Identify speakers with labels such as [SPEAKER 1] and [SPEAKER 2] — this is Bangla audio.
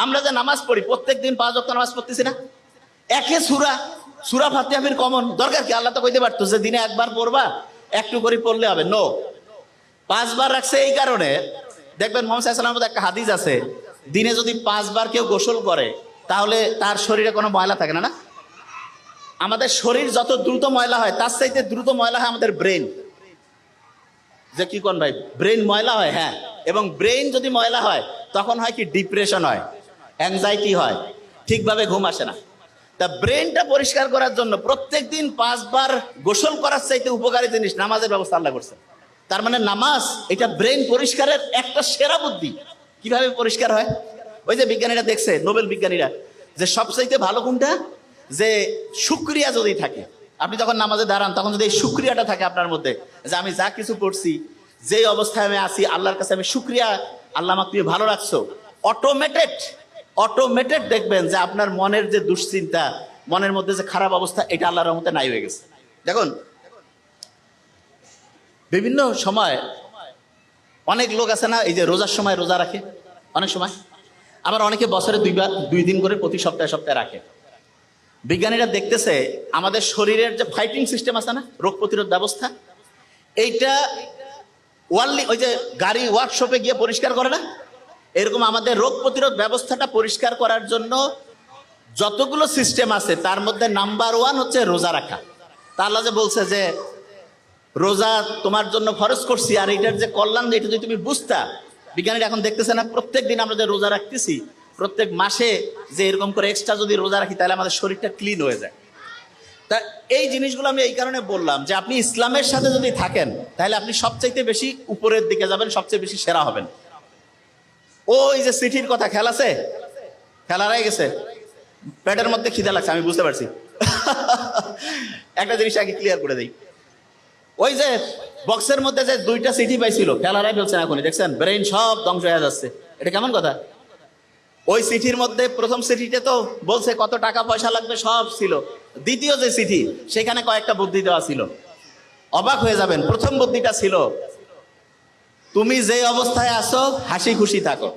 [SPEAKER 1] আমরা যে নামাজ পড়ি প্রত্যেকদিন 5 ওয়াক্ত নামাজ পড়তেছি না, একে সূরা ফাতিহা কমন দরকার কি? আল্লাহ তো কইতে পারতো যে দিনে একবার পড়বা, একটু করে পড়লে হবে। নো, 5 বার রাখছে এই কারণে। দেখবেন মুহাম্মদ সাল্লাল্লাহু আলাইহি ওয়াসাল্লামের মধ্যে একটা হাদিস আছে, দিনে যদি 5 বার কেউ গোসল করে তাহলে তার শরীরে কোনো ময়লা থাকে না। না, আমাদের শরীর যত দ্রুত ময়লা হয় তার চাইতে দ্রুত ময়লা হয় আমাদের ব্রেন। যে কি কোন ভাই, ব্রেন ময়লা হয়? হ্যাঁ। এবং ব্রেন যদি ময়লা হয় তখন হয় কি, ডিপ্রেশন হয়, অ্যাংজাইটি হয়, ঠিকভাবে ঘুম আসে না। তা ব্রেনটা পরিষ্কার করার জন্য প্রত্যেকদিন 5 বার গোসল করার চাইতে উপকারী জিনিস নামাজের ব্যবস্থা আল্লাহ করছে। তার মানে নামাজ এটা ব্রেন পরিষ্কারের একটা সেরা বুদ্ধি। কিভাবে পরিষ্কার হয়? ওই যে বিজ্ঞানীরা দেখছে, নোবেল বিজ্ঞানীরা, যে সবচাইতে ভালো কোনটা, যে শুকরিয়া যদি থাকে, আপনি যখন নামাজে দাঁড়ান তখন যদি এই শুকরিয়াটা থাকে আপনার মধ্যে, যে আমি যা কিছু করছি, যে অবস্থায় আমি আছি, আল্লাহর কাছে আমি শুকরিয়া, আল্লাহ আমাকে তুমি ভালো রাখছো, অটোমেটেড দেখবেন যে আপনার মনের যে দুশ্চিন্তা, মনের মধ্যে যে খারাপ অবস্থা, এটা আল্লাহর রহমতে নাই হয়ে গেছে। দেখুন, বিভিন্ন সময় অনেক লোক আছে না, এই যে রোজার সময় রোজা রাখে অনেক সময়, আবার অনেকে বছরে 2 দিন করে প্রতি সপ্তাহে সপ্তাহে রাখে। বিজ্ঞানীরা দেখতেছে আমাদের শরীরের যে ফাইটিং সিস্টেম আছে না, রোগ প্রতিরোধ ব্যবস্থা, এইটা ওই যে গাড়ি ওয়ার্কশপে গিয়ে পরিষ্কার করে না, এরকম আমাদের রোগ প্রতিরোধ ব্যবস্থাটা পরিষ্কার করার জন্য যতগুলো সিস্টেম আছে তার মধ্যে নাম্বার 1 হচ্ছে রোজা রাখা। তা আল্লাহ যে বলছে যে রোজা তোমার জন্য ফরজ করছি, আর এটার যে কল্যাণ, এটা যদি তুমি বুঝতা। বিজ্ঞানীরা এখন দেখতেছে না, প্রত্যেক দিন আমরা যে রোজা রাখতেছি, প্রত্যেক মাসে যে এরকম করে এক্সট্রা যদি রোজা রাখি তাহলে আমাদের শরীরটা ক্লিন হয়ে যায়। তা এই জিনিসগুলো আমি এই কারণে বললাম যে আপনি ইসলামের সাথে যদি থাকেন তাহলে আপনি সবচাইতে বেশি উপরের দিকে যাবেন, সবচেয়ে বেশি সেরা হবেন। ওই যে সিটির কথা, খেলাছে, খেলারাই গেছে, পেটের মধ্যে খিদা লাগছে, আমি বুঝতে পারছি। একটা জিনিস আগে ক্লিয়ার করে দিই, ওই যে বক্সের মধ্যে যে 2টা সিটি পাইছিল, খেলারাই ফেলছে না এখনই, দেখছেন ব্রেন সব ধ্বংস হয়ে যাচ্ছে। এটা কেমন কথা? ওই সিটির মধ্যে প্রথম সিটিতে তো বলছে কত টাকা পয়সা লাগবে সব ছিল, দ্বিতীয় যে সিটি সেখানে কয়েকটা বুদ্ধি দেওয়া ছিল। অবাক হয়ে যাবেন, প্রথম বুদ্ধিটা ছিল, তুমি যে অবস্থায় আছো হাসি খুশি থাকো।